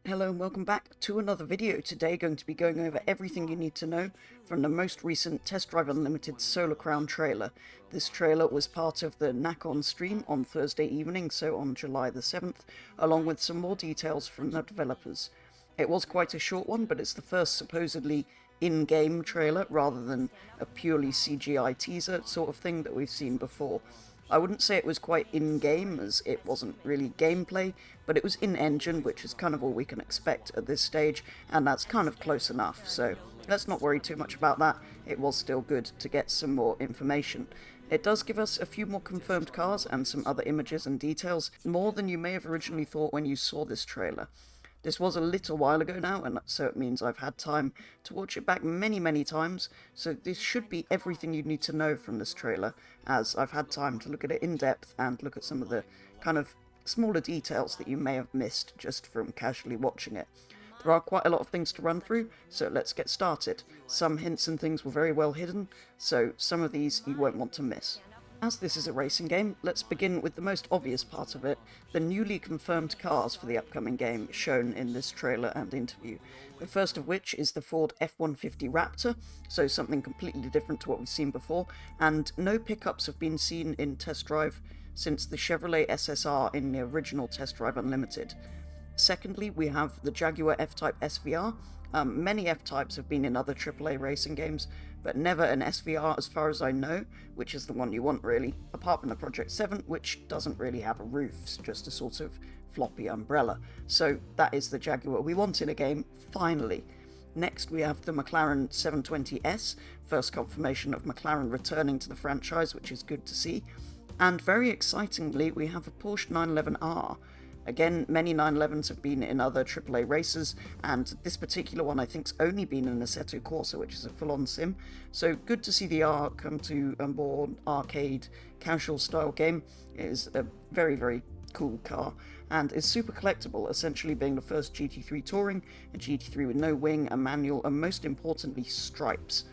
Hello and welcome back to another video. Today going to be going over everything you need to know from the most recent Test Drive Unlimited Solar Crown trailer. This trailer was part of the Nacon stream on Thursday evening, so on July the 7th, along with some more details from the developers. It was quite a short one, but it's the first supposedly in-game trailer rather than a purely CGI teaser sort of thing that we've seen before. I wouldn't say it was quite in-game, as it wasn't really gameplay, but it was in-engine, which is kind of all we can expect at this stage, and that's kind of close enough, so let's not worry too much about that. It was still good to get some more information. It does give us a few more confirmed cars and some other images and details, more than you may have originally thought when you saw this trailer. This was a little while ago now, and so it means I've had time to watch it back many times, so this should be everything you need to know from this trailer, as I've had time to look at it in depth and look at some of the kind of smaller details that you may have missed just from casually watching it. There are quite a lot of things to run through, so let's get started. Some hints and things were very well hidden, so some of these you won't want to miss. As this is a racing game, let's begin with the most obvious part of it, the newly confirmed cars for the upcoming game shown in this trailer and interview. The first of which is the Ford F-150 Raptor, so something completely different to what we've seen before, and no pickups have been seen in Test Drive since the Chevrolet SSR in the original Test Drive Unlimited. Secondly, we have the Jaguar F-Type SVR. Many F-Types have been in other AAA racing games, but never an SVR as far as I know, which is the one you want really, apart from the Project 7, which doesn't really have a roof, it's just a sort of floppy umbrella. So that is the Jaguar we want in a game, finally. Next we have the McLaren 720S, first confirmation of McLaren returning to the franchise, which is good to see. And very excitingly, we have a Porsche 911R. Again, many 911s have been in other AAA races, and this particular one I think's only been in Assetto Corsa, which is a full-on sim. So good to see the R come to a more arcade, casual-style game. It is a very cool car, and is super collectible, essentially being the first GT3 Touring, a GT3 with no wing, a manual, and most importantly, stripes.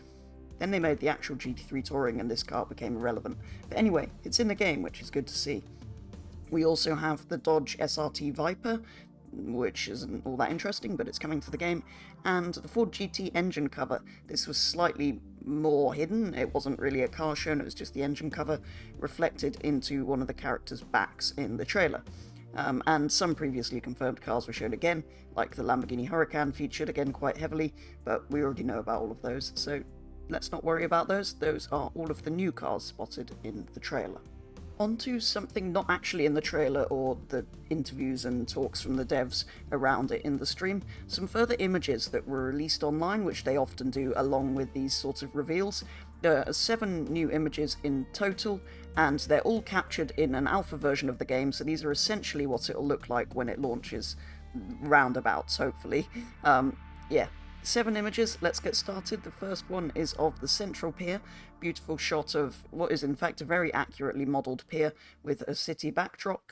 Then they made the actual GT3 Touring, and this car became irrelevant. But anyway, it's in the game, which is good to see. We also have the Dodge SRT Viper, which isn't all that interesting, but it's coming to the game, and the Ford GT engine cover. This was slightly more hidden. It wasn't really a car shown, it was just the engine cover reflected into one of the characters' backs in the trailer. And some previously confirmed cars were shown again, like the Lamborghini Huracan featured again quite heavily, but we already know about all of those, so let's not worry about those. Those are all of the new cars spotted in the trailer. On to something not actually in the trailer or the interviews and talks from the devs around it in the stream, some further images that were released online, which they often do along with these sorts of reveals. There are 7 new images in total, and they're all captured in an alpha version of the game, so these are essentially what it'll look like when it launches, roundabouts, hopefully. Yeah. 7 images, let's get started. The first one is of the central pier, beautiful shot of what is in fact a very accurately modelled pier with a city backdrop.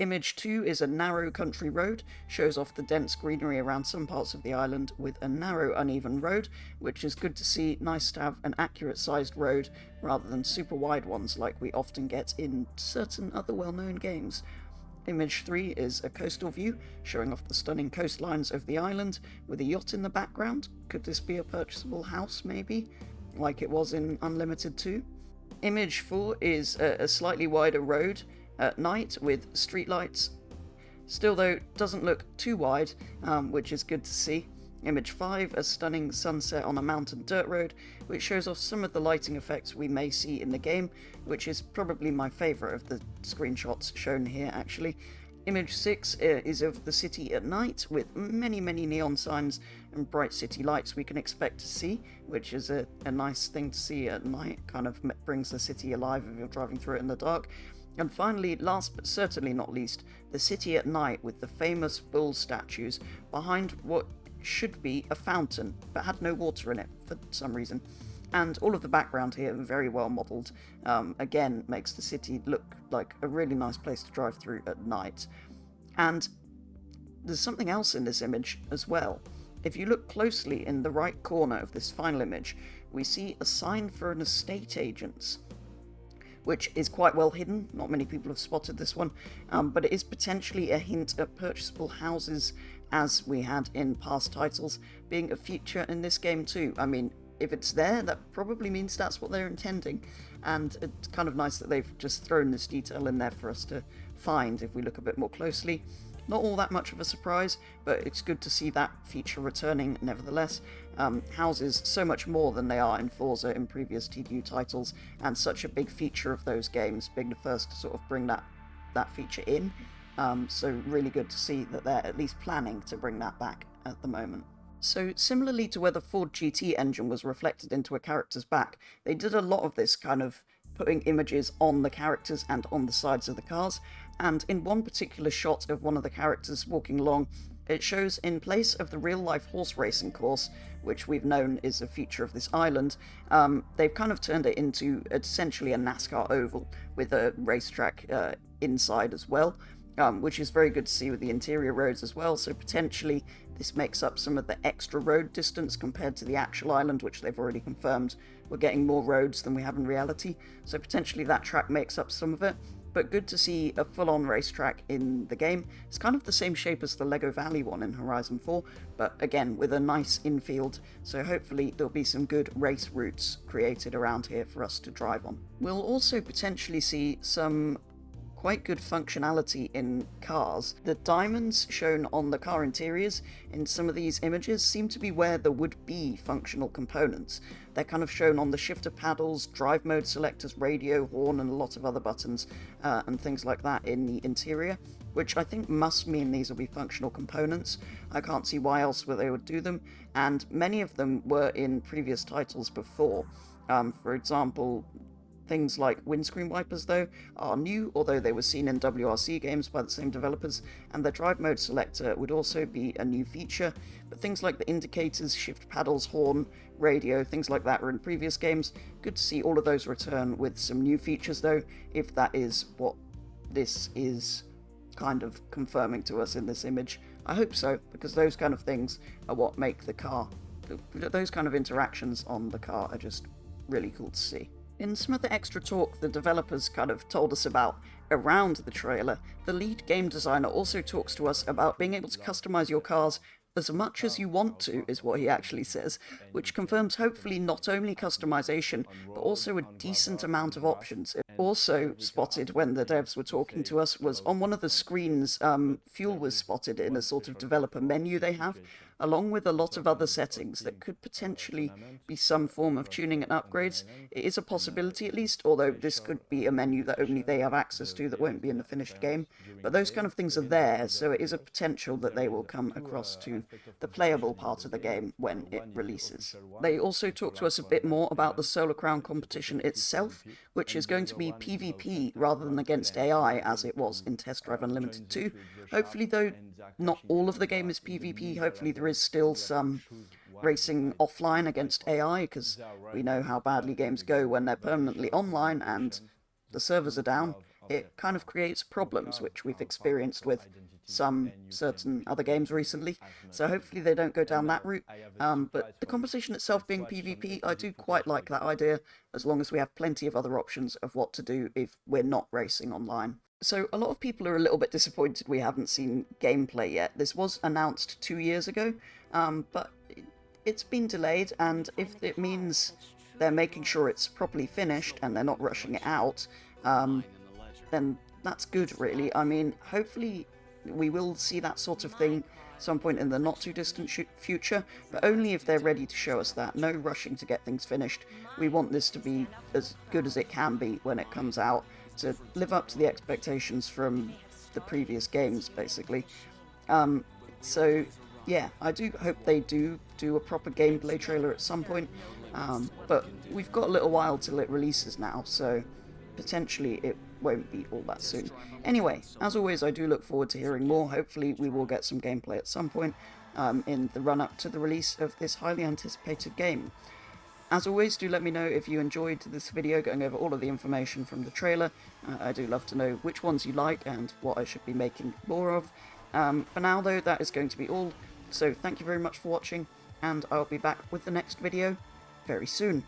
Image 2 is a narrow country road, shows off the dense greenery around some parts of the island with a narrow uneven road, which is good to see. Nice to have an accurate sized road rather than super wide ones like we often get in certain other well-known games. Image 3 is a coastal view, showing off the stunning coastlines of the island, with a yacht in the background. Could this be a purchasable house, maybe? Like it was in Unlimited 2? Image 4 is a slightly wider road at night with streetlights. Still though, doesn't look too wide, which is good to see. Image 5, a stunning sunset on a mountain dirt road, which shows off some of the lighting effects we may see in the game, which is probably my favourite of the screenshots shown here actually. Image 6 is of the city at night, with many neon signs and bright city lights we can expect to see, which is a nice thing to see at night, kind of brings the city alive if you're driving through it in the dark. And finally, last but certainly not least, the city at night with the famous bull statues behind what should be a fountain, but had no water in it for some reason. And all of the background here very well modelled, again makes the city look like a really nice place to drive through at night. And there's something else in this image as well. If you look closely in the right corner of this final image, we see a sign for an estate agent's, which is quite well hidden. Not many people have spotted this one, but it is potentially a hint at purchasable houses as we had in past titles, being a feature in this game too. I mean, if it's there, that probably means that's what they're intending, and it's kind of nice that they've just thrown this detail in there for us to find if we look a bit more closely. Not all that much of a surprise, but it's good to see that feature returning nevertheless. Houses so much more than they are in Forza in previous TDU titles, and such a big feature of those games, being the first to sort of bring that feature in. So really good to see that they're at least planning to bring that back at the moment. So similarly to where the Ford GT engine was reflected into a character's back, they did a lot of this kind of putting images on the characters and on the sides of the cars, and in one particular shot of one of the characters walking along, it shows in place of the real-life horse racing course, which we've known is a feature of this island, they've kind of turned it into essentially a NASCAR oval with a racetrack inside as well, which is very good to see with the interior roads as well, so potentially this makes up some of the extra road distance compared to the actual island, which they've already confirmed we're getting more roads than we have in reality, so potentially that track makes up some of it. But good to see a full-on racetrack in the game. It's kind of the same shape as the Lego Valley one in Horizon 4, but again with a nice infield, so hopefully there'll be some good race routes created around here for us to drive on. We'll also potentially see some quite good functionality in cars. The diamonds shown on the car interiors in some of these images seem to be where there would be functional components. They're kind of shown on the shifter paddles, drive mode selectors, radio, horn, and a lot of other buttons and things like that in the interior, which I think must mean these will be functional components. I can't see why else they would do them, and many of them were in previous titles before. For example, things like windscreen wipers, though, are new, although they were seen in WRC games by the same developers, and the drive mode selector would also be a new feature, but things like the indicators, shift paddles, horn, radio, things like that were in previous games. Good to see all of those return with some new features, though, if that is what this is kind of confirming to us in this image. I hope so, because those kind of things are what make the car, those kind of interactions on the car are just really cool to see. In some of the extra talk the developers kind of told us about around the trailer, the lead game designer also talks to us about being able to customize your cars as much as you want to, is what he actually says, which confirms hopefully not only customization, but also a decent amount of options. It also spotted when the devs were talking to us was on one of the screens, fuel was spotted in a sort of developer menu they have, along with a lot of other settings that could potentially be some form of tuning and upgrades. It is a possibility at least, although this could be a menu that only they have access to that won't be in the finished game. But those kind of things are there, so it is a potential that they will come across to the playable part of the game when it releases. They also talked to us a bit more about the Solar Crown competition itself, which is going to be PvP rather than against AI as it was in Test Drive Unlimited 2. Hopefully, though, not all of the game is PvP. Hopefully there is still some racing offline against AI, because we know how badly games go when they're permanently online and the servers are down. It kind of creates problems, which we've experienced with some certain other games recently, so hopefully they don't go down that route. But the competition itself being PvP, I do quite like that idea, as long as we have plenty of other options of what to do if we're not racing online. So a lot of people are a little bit disappointed we haven't seen gameplay yet. This was announced 2 years ago, but it's been delayed, and if it means they're making sure it's properly finished and they're not rushing it out, then that's good, really. I mean, hopefully we will see that sort of thing some point in the not too distant future, but only if they're ready to show us that. No rushing to get things finished. We want this to be as good as it can be when it comes out, to live up to the expectations from the previous games, basically. So yeah, I do hope they do a proper gameplay trailer at some point, but we've got a little while till it releases now, so potentially it won't be all that soon. Anyway, as always, I do look forward to hearing more. Hopefully we will get some gameplay at some point in the run-up to the release of this highly anticipated game. As always, do let me know if you enjoyed this video going over all of the information from the trailer. I do love to know which ones you like and what I should be making more of. For now, though, that is going to be all. So thank you very much for watching, and I'll be back with the next video very soon.